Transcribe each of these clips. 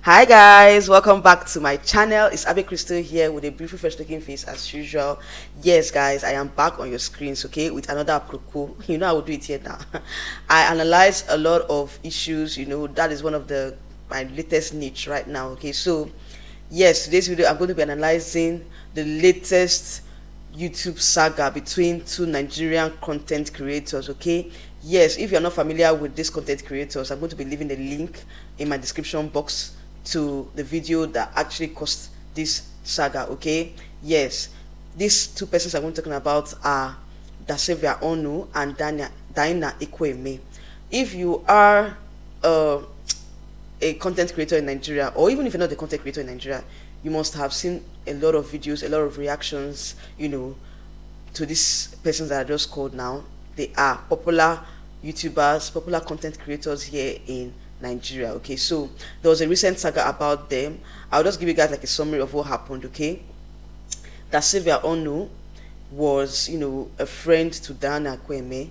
Hi guys, welcome back to my channel. It's Abe Crystal here with a beautiful fresh looking face as usual. Yes guys, I am back on your screens, okay, with another apropos. You know I will do it here now. I analyze a lot of issues, that is one of my latest niche right now, okay. So yes, today's video I'm going to be analyzing the latest YouTube saga between two Nigerian content creators, okay. Yes, if you're not familiar with these content creators, I'm going to be leaving the link in my description box to the video that actually caused this saga, okay. Yes, these two persons I'm going to be talking about are Dasylvia and Dyna Ekwueme. If you are a content creator in Nigeria, or even if you're not a content creator in Nigeria, you must have seen a lot of videos, a lot of reactions, to these persons that I just called now. They are popular YouTubers, popular content creators here in Nigeria, okay. So there was a recent saga about them. I'll just give you guys like a summary of what happened, okay. Dasylvia was, a friend to Dyna Ekwueme,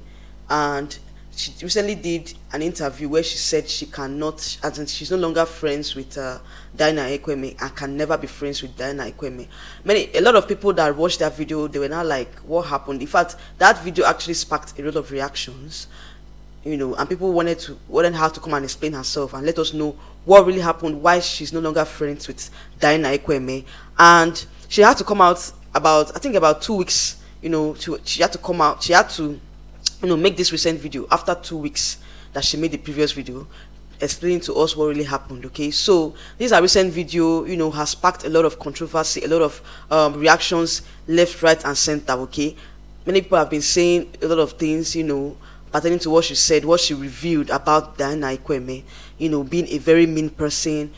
and she recently did an interview where she said she cannot, as in she's no longer friends with Dyna Ekwueme and can never be friends with Dyna Ekwueme. A lot of people that watched that video, they were now like, what happened? In fact, that video actually sparked a lot of reactions, and people wanted her to come and explain herself and let us know what really happened, why she's no longer friends with Dyna Ekwueme. And she had to come out about 2 weeks, she had to come out, she had to make this recent video after 2 weeks that she made the previous video explaining to us what really happened, okay. So this recent video, has sparked a lot of controversy, a lot of reactions left, right and center, okay. Many people have been saying a lot of things, pertaining to what she said, what she revealed about Dyna Ekwueme, being a very mean person,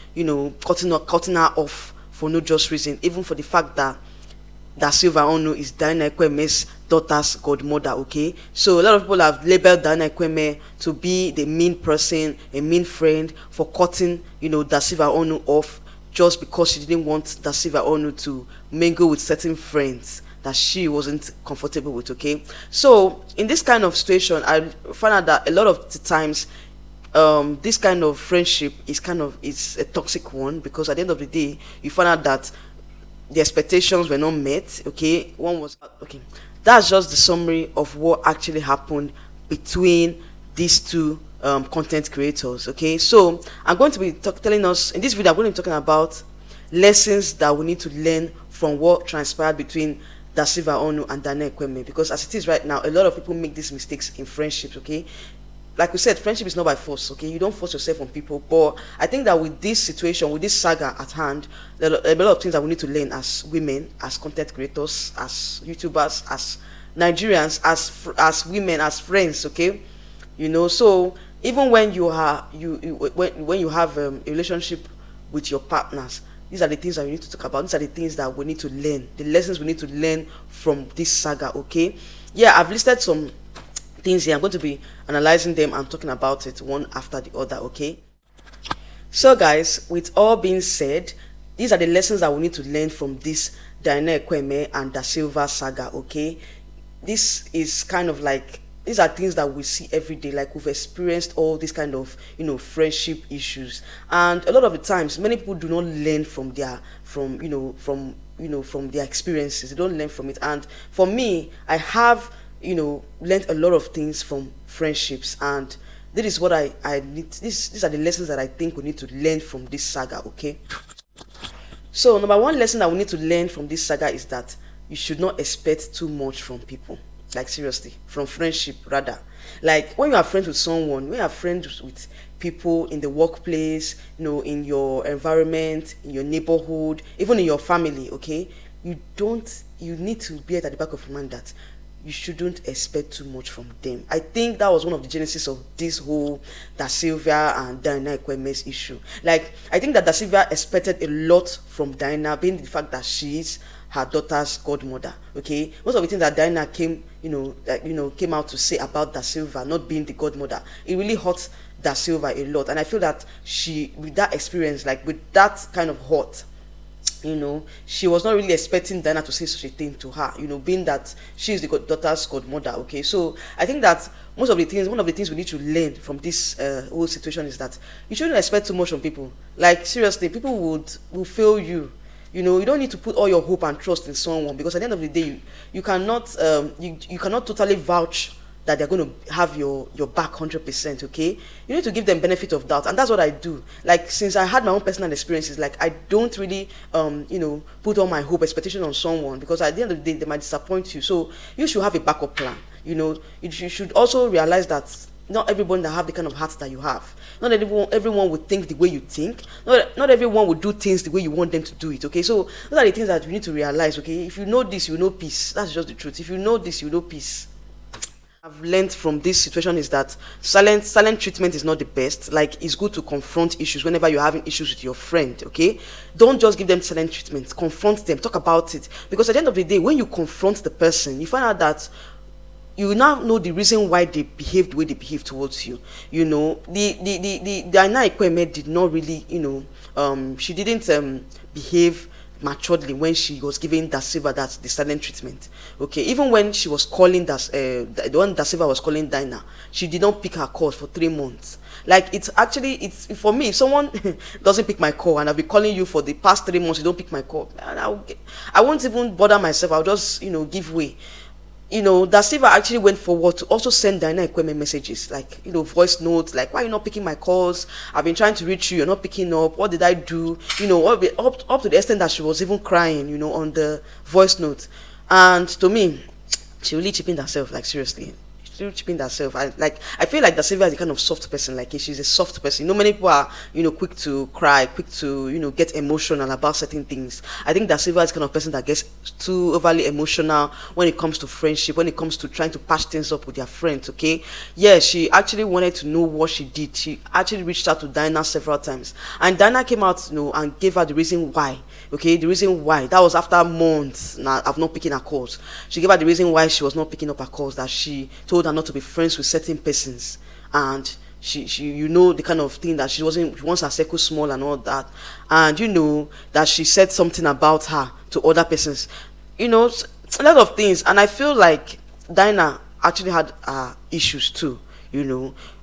cutting her off for no just reason, even for the fact that Dasilva is Dyna Ekweme's daughter's godmother, okay. So a lot of people have labeled Dyna Ekwueme to be the mean person, a mean friend, for cutting, Dasilva off just because she didn't want Dasilva to mingle with certain friends that she wasn't comfortable with, okay. So in this kind of situation, I find out that a lot of the times this kind of friendship is a toxic one, because at the end of the day you find out that the expectations were not met, okay. That's just the summary of what actually happened between these two content creators, okay. So I'm going to be telling us in this video, I'm going to be talking about lessons that we need to learn from what transpired between Dasilva and Dyna Ekwueme, because as it is right now, a lot of people make these mistakes in friendships, okay. Like we said, friendship is not by force, okay. You don't force yourself on people. But I think that with this situation, with this saga at hand, there are a lot of things that we need to learn as women, as content creators, as YouTubers, as Nigerians, as women, as friends, okay. So even when when you have a relationship with your partners, these are the things that we need to talk about. These are the things that we need to learn, the lessons we need to learn from this saga, okay. Yeah, I've listed some things here. I'm going to be analyzing them and talking about it one after the other, okay. So guys, with all being said, these are the lessons that we need to learn from this Dyna Ekwueme and Dasilva saga, okay. This is kind of like, these are things that we see every day. Like, we've experienced all these kind of friendship issues, and a lot of the times many people do not learn from their experiences. They don't learn from it. And for me, I have learned a lot of things from friendships, and this is what I need. These are the lessons that I think we need to learn from this saga, okay. So number one lesson that we need to learn from this saga is that you should not expect too much from people. Like, seriously, from friendship rather. Like, when you are friends with someone, when you are friends with people in the workplace, in your environment, in your neighborhood, even in your family, okay, you need to be at the back of your mind that you shouldn't expect too much from them. I think that was one of the genesis of this whole Dasylvia and Dyna Ekweme's issue. Like, I think that Dasylvia expected a lot from Dyna, being the fact that she is her daughter's godmother, okay. Most of the things that Dyna came out to say about Dasylvia not being the godmother, it really hurt Dasylvia a lot. And I feel that she, with that experience, like with that kind of hurt, she was not really expecting Diana to say such a thing to her, being that she is the daughter's godmother. Okay, so I think that one of the things we need to learn from this whole situation is that you shouldn't expect too much from people. Like, seriously, people will fail you. You don't need to put all your hope and trust in someone, because at the end of the day, you cannot you cannot totally vouch that they're going to have your back 100%. Okay, you need to give them benefit of doubt, and that's what I do. Like, since I had my own personal experiences, like, I don't really put all my hope expectation on someone, because at the end of the day they might disappoint you. So you should have a backup plan. You should also realize that not everyone that have the kind of heart that you have, not everyone would think the way you think, not everyone would do things the way you want them to do it. Okay, so those are the things that you need to realize. Okay, if you know this, you know peace. That's just the truth. If you know this, you know peace. I've learned from this situation is that silent treatment is not the best. Like, it's good to confront issues whenever you're having issues with your friend. Okay, don't just give them silent treatment. Confront them, talk about it, because at the end of the day, when you confront the person, you find out that you now know the reason why they behaved the way they behaved towards you. The Dyna Ekwueme did not really, she didn't behave maturely when she was giving dasilva that the silent treatment. Okay, even when she was calling the one dasilva was calling Dyna, she did not pick her calls for 3 months. Like, it's for me, if someone doesn't pick my call and I've been calling you for the past 3 months, you don't pick my call, and I won't even bother myself. I'll just give way. Dasilva actually went forward to also send Dyna Ekwueme messages, like, voice notes, like, why are you not picking my calls? I've been trying to reach you, you're not picking up. What did I do? Up to the extent that she was even crying, on the voice note. And to me, she really cheapened herself, like, seriously. She really cheapened herself. I feel like Dasylvia is a kind of soft person. Like, she's a soft person. Many people are, quick to cry, quick to, get emotional about certain things. I think Dasylvia is the kind of person that gets too overly emotional when it comes to friendship, when it comes to trying to patch things up with their friends. Okay, yeah, she actually wanted to know what she did. She actually reached out to Dyna several times, and Dyna came out, and gave her the reason why. Okay, the reason why. That was after months now of not picking her calls. She gave her the reason why she was not picking up her calls, that she told her not to be friends with certain persons, and she the kind of thing that she wants her circle small and all that, and that she said something about her to other persons, a lot of things. And I feel like Dyna actually had issues too.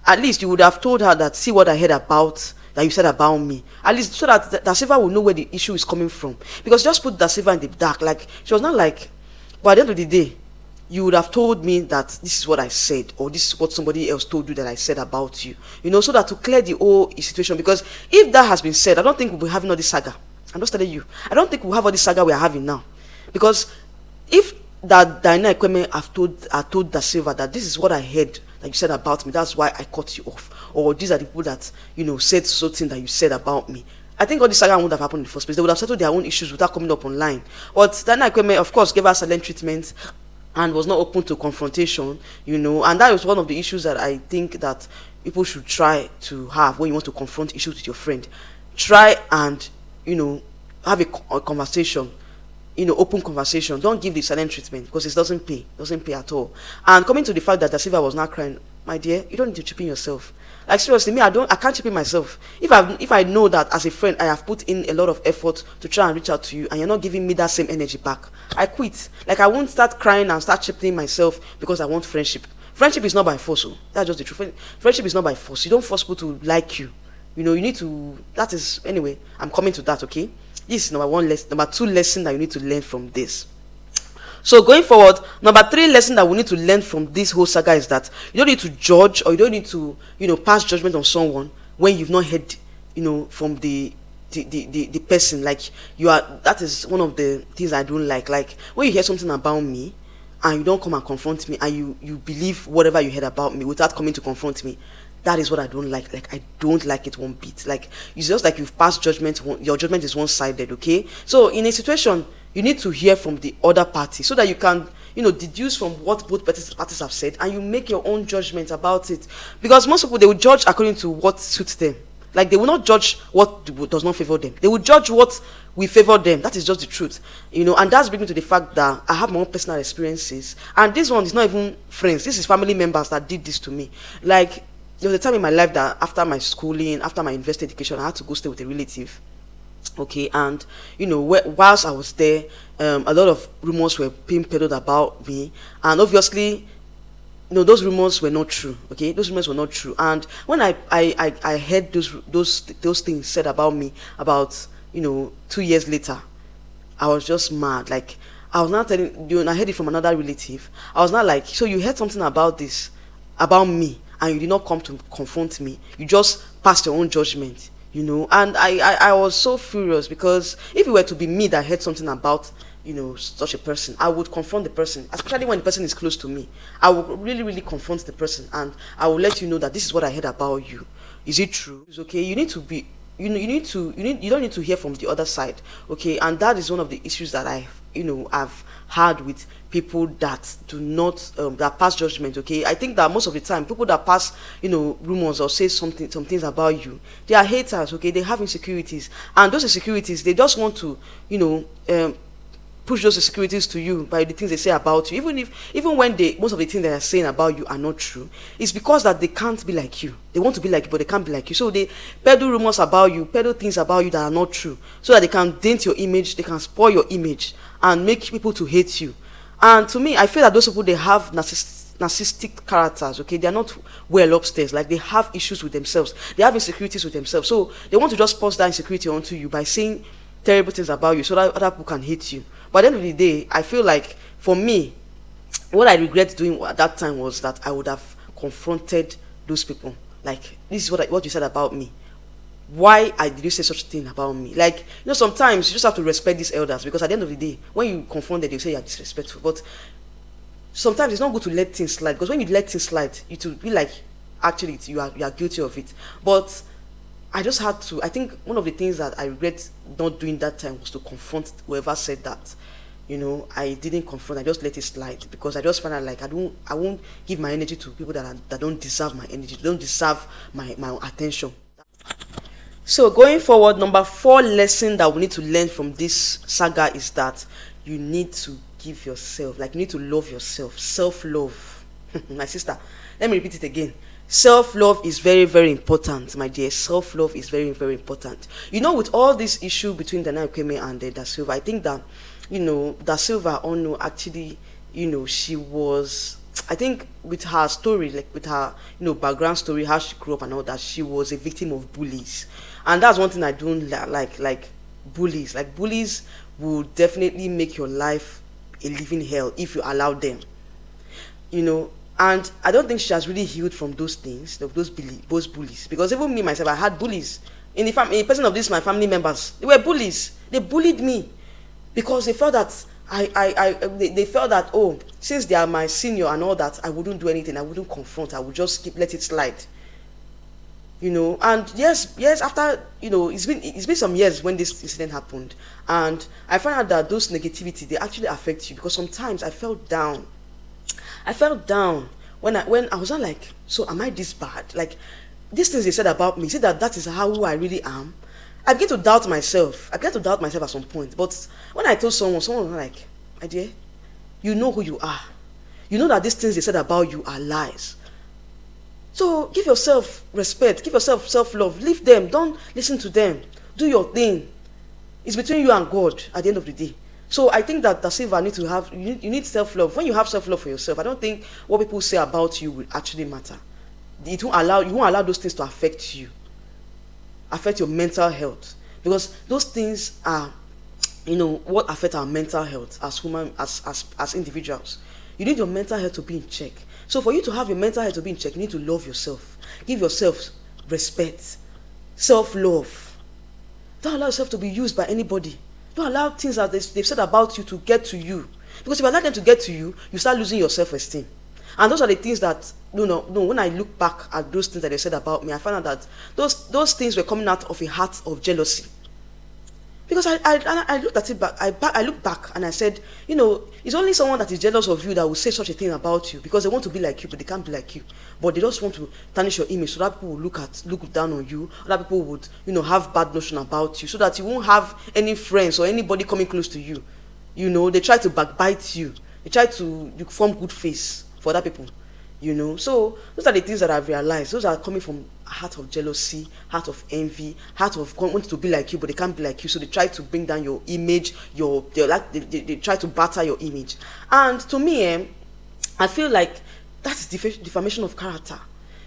At least you would have told her that, see what I heard about that you said about me, at least, so that Dasilva will know where the issue is coming from. Because just put Dasilva in the dark, like, she was not like, but at the end of the day, you would have told me that this is what I said, or this is what somebody else told you that I said about you, so that to clear the whole situation. Because if that has been said, I don't think we'll be having all this saga. I'm just telling you, I don't think we'll have all this saga we are having now. Because if that Dyna Ekwueme have told Dasilva that this is what I heard that you said about me, that's why I cut you off, or these are the people that said something that you said about me, I think all this saga wouldn't have happened in the first place. They would have settled their own issues without coming up online. But Dyna Ekwueme, of course, gave her silent treatment and was not open to confrontation, and that was one of the issues that I think that people should try to have when you want to confront issues with your friend. Try and have a conversation, open conversation. Don't give the silent treatment, because it doesn't pay at all. And coming to the fact that Dasilva was not crying, my dear, you don't need to chip in yourself. Like, seriously, me, I can't chip in myself. If I know that as a friend I have put in a lot of effort to try and reach out to you, and you're not giving me that same energy back, I quit. Like, I won't start crying and start chipping in myself because I want friendship. Friendship is not by force. That's just the truth. Friendship is not by force. You don't force people to like you. You need to. That is, anyway, I'm coming to that. Okay, this is number 2 lesson that you need to learn from this. So going forward, number 3 lesson that we need to learn from this whole saga is that you don't need to judge, or you don't need to pass judgment on someone when you've not heard from the person. Like, that is one of the things I don't like. Like, when you hear something about me and you don't come and confront me, and you believe whatever you heard about me without coming to confront me, that is what I don't like. Like, I don't like it one bit. Like, it's just like you've passed judgment. Your judgment is one-sided. Okay, so in a situation, you need to hear from the other party, so that you can deduce from what both parties have said, and you make your own judgment about it. Because most people, they will judge according to what suits them. Like, they will not judge what does not favor them. They will judge what will favor them. That is just the truth. And that's bringing to the fact that I have my own personal experiences, and this one is not even friends. This is family members that did this to me. Like, there was a time in my life that after my schooling, after my university education, I had to go stay with a relative. Okay, and whilst I was there, a lot of rumors were being peddled about me, and obviously, those rumors were not true. Okay, those rumors were not true. And when I heard those things said about me about 2 years later, I was just mad. Like, I was not telling you, and I heard it from another relative. I was not like, so you heard something about this, about me, and you did not come to confront me. You just passed your own judgment. And I was so furious, because if it were to be me that heard something about such a person, I would confront the person, especially when the person is close to me. I would really, really confront the person, and I will let you know that this is what I heard about you. Is it true? It's okay. You need to be you don't need to hear from the other side. Okay, and that is one of the issues that I've had with people that do not that pass judgment. Okay, I think that most of the time people that pass rumors or say some things about you, they are haters. Okay, they have insecurities, and those insecurities, they just want to push those insecurities to you by the things they say about you, even when most of the things they are saying about you are not true. It's because that they can't be like you. They want to be like you, but they can't be like you. So they peddle rumors about you, peddle things about you that are not true, so that they can dent your image, they can spoil your image, and make people to hate you. And to me, I feel that those people, they have narcissistic characters. Okay, they are not well upstairs. Like, they have issues with themselves, they have insecurities with themselves, so they want to just force that insecurity onto you by saying terrible things about you, so that other people can hate you. But at the end of the day, I feel like, for me, what I regret doing at that time was that I would have confronted those people. Like, this is what you said about me. Why did you say such a thing about me? Like, sometimes you just have to respect these elders, because at the end of the day, when you confront them, they'll say you're disrespectful. But sometimes it's not good to let things slide, because when you let things slide, it will be like, actually, you are guilty of it. But I just had to. I think one of the things that I regret not doing that time was to confront whoever said that. I didn't confront. I just let it slide, because I just found out, like, I won't give my energy to people that don't deserve my energy, don't deserve my attention. So going forward, number 4 lesson that we need to learn from this saga is that you need to give yourself, like, you need to love yourself. Self-love. My sister, let me repeat it again. Self-love is very, very important, my dear. Self-love is very, very important. With all this issue between Dyna Ekwueme and Dasylva, I think that, Dasilva actually, she was, I think, with her story, like with her, background story, how she grew up and all that, she was a victim of bullies. And that's one thing I don't like bullies. Like, bullies will definitely make your life a living hell if you allow them. And I don't think she has really healed from those things, those bullies. Because even me, myself, I had bullies. In the person of this, my family members, they were bullies. They bullied me, because they felt that they felt that, oh, since they are my senior and all that, I wouldn't do anything. I wouldn't confront. I would just let it slide. And yes, after, it's been some years when this incident happened, and I found out that those negativity, they actually affect you, because sometimes I felt down. When I was not like, so am I this bad? Like, these things they said about me, is it that is who I really am? I began to doubt myself. at some point. But when I told someone was like, my dear, you know who you are. You know that these things they said about you are lies. So give yourself respect, give yourself self-love. Leave them, don't listen to them. Do your thing. It's between you and God at the end of the day. So I think that dasilva need to have, you need self-love. When you have self-love for yourself, I don't think what people say about you will actually matter. You won't allow those things to affect you, affect your mental health, because those things are, what affect our mental health as as individuals. You need your mental health to be in check. So for you to have your mental health to be in check, you need to love yourself. Give yourself respect, self-love. Don't allow yourself to be used by anybody. Don't allow things that they've said about you to get to you. Because if you allow them to get to you, you start losing your self-esteem. And those are the things that, when I look back at those things that they said about me, I found out that those things were coming out of a heart of jealousy. Because I looked at it back, I looked back and I said, it's only someone that is jealous of you that will say such a thing about you, because they want to be like you, but they can't be like you. But they just want to tarnish your image so that people will look down on you, other people would, have bad notion about you, so that you won't have any friends or anybody coming close to you. They try to backbite you. They try to form good face for other people. you know. So those are the things that I've realized. Those are coming from heart of jealousy, heart of envy, heart of wanting to be like you, but they can't be like you. So they try to bring down your image, they try to batter your image. And to me, I feel like that is defamation of character.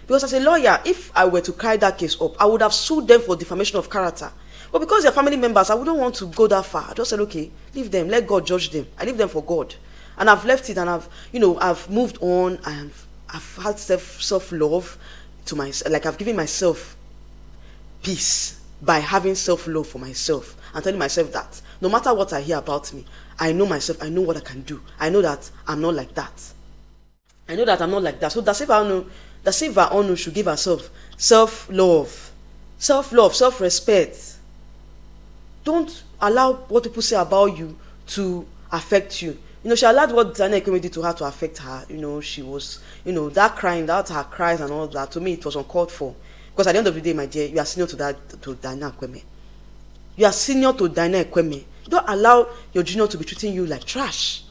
Because as a lawyer, if I were to carry that case up, I would have sued them for defamation of character. But because they're family members, I wouldn't want to go that far. I just said, okay, leave them, let God judge them. I leave them for God. And I've left it, and I've moved on. I've had self-love to myself. Like, I've given myself peace by having self-love for myself and telling myself that no matter what I hear about me, I know myself, I know what I can do. I know that I'm not like that. I know that I'm not like that. So dasilva Onu should give herself self-love, self-respect. Don't allow what people say about you to affect you. You know, she allowed what Ekwueme did to her to affect her. You know, she was, that crying, that her cries and all that, to me, it was uncalled for. Because at the end of the day, my dear, you are senior to Dyna Ekwueme. You are senior to Dyna Ekwueme. Don't allow your junior to be treating you like trash.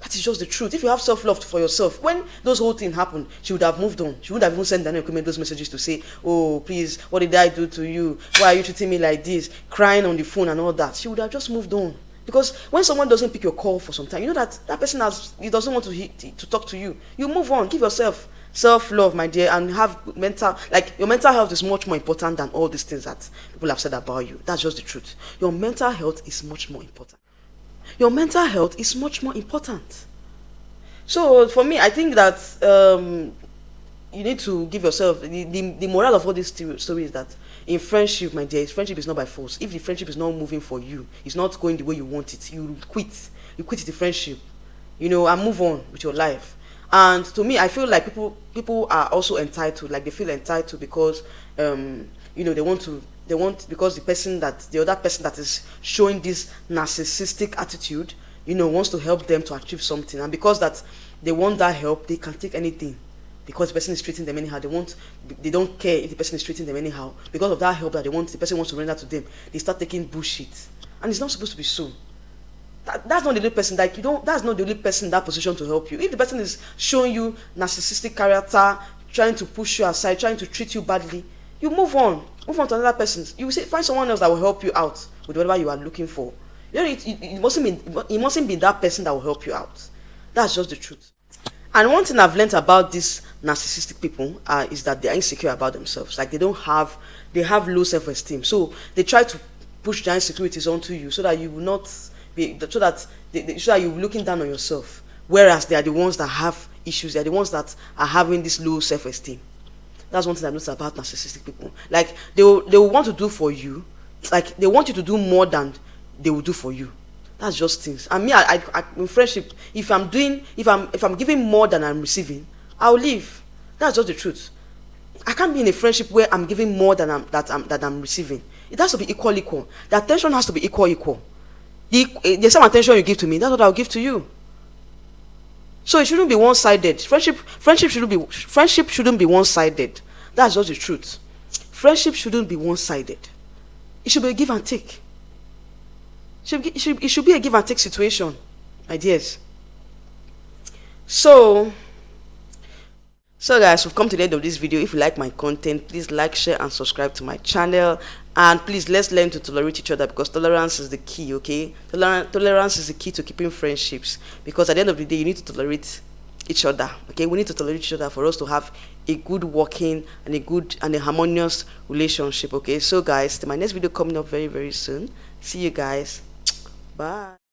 That is just the truth. If you have self-love for yourself, when those whole thing happened, she would have moved on. She wouldn't have even sent Dyna Ekwueme those messages to say, oh, please, what did I do to you? Why are you treating me like this? Crying on the phone and all that. She would have just moved on. Because when someone doesn't pick your call for some time, you know that person doesn't want to talk to you. You move on. Give yourself self-love, my dear, and have your mental health is much more important than all these things that people have said about you. That's just the truth. Your mental health is much more important. Your mental health is much more important. So for me, I think that you need to give yourself the moral of all this story is that in friendship, my dear, friendship is not by force. If the friendship is not moving for you, it's not going the way you want it, you quit. You quit the friendship, and move on with your life. And to me, I feel like people are also entitled, like they feel entitled because they want because the other person that is showing this narcissistic attitude, wants to help them to achieve something, and because that they want that help, they can take anything. Because the person is treating them anyhow, they don't care if the person is treating them anyhow. Because of that help that the person wants to render to them, they start taking bullshit, and it's not supposed to be so. That's not the only person. That's not the only person in that position to help you. If the person is showing you narcissistic character, trying to push you aside, trying to treat you badly, you move on to another person. You find someone else that will help you out with whatever you are looking for. It mustn't be that person that will help you out. That's just the truth. And one thing I've learned about these narcissistic people is that they are insecure about themselves. Like they have low self-esteem. So they try to push their insecurities onto you so that you will not be, so that you're looking down on yourself. Whereas they are the ones that have issues. They are the ones that are having this low self-esteem. That's one thing I noticed about narcissistic people. Like they will want to do for you. Like they want you to do more than they will do for you. That's just things. And me, I in friendship, if I'm giving more than I'm receiving, I'll leave. That's just the truth. I can't be in a friendship where I'm giving more than I'm receiving. It has to be equal. The attention has to be equal. The same attention you give to me, that's what I'll give to you. So it shouldn't be one-sided. Friendship shouldn't be one-sided. That's just the truth. Friendship shouldn't be one-sided. It should be a give and take. It should be a give and take situation, my dears. So guys, we've come to the end of this video. If you like my content, please like, share, and subscribe to my channel. And please, let's learn to tolerate each other, because tolerance is the key, okay? Tolerance is the key to keeping friendships, because at the end of the day, you need to tolerate each other, okay? We need to tolerate each other for us to have a good working and a harmonious relationship, okay? So guys, my next video coming up very, very soon. See you guys. Bye.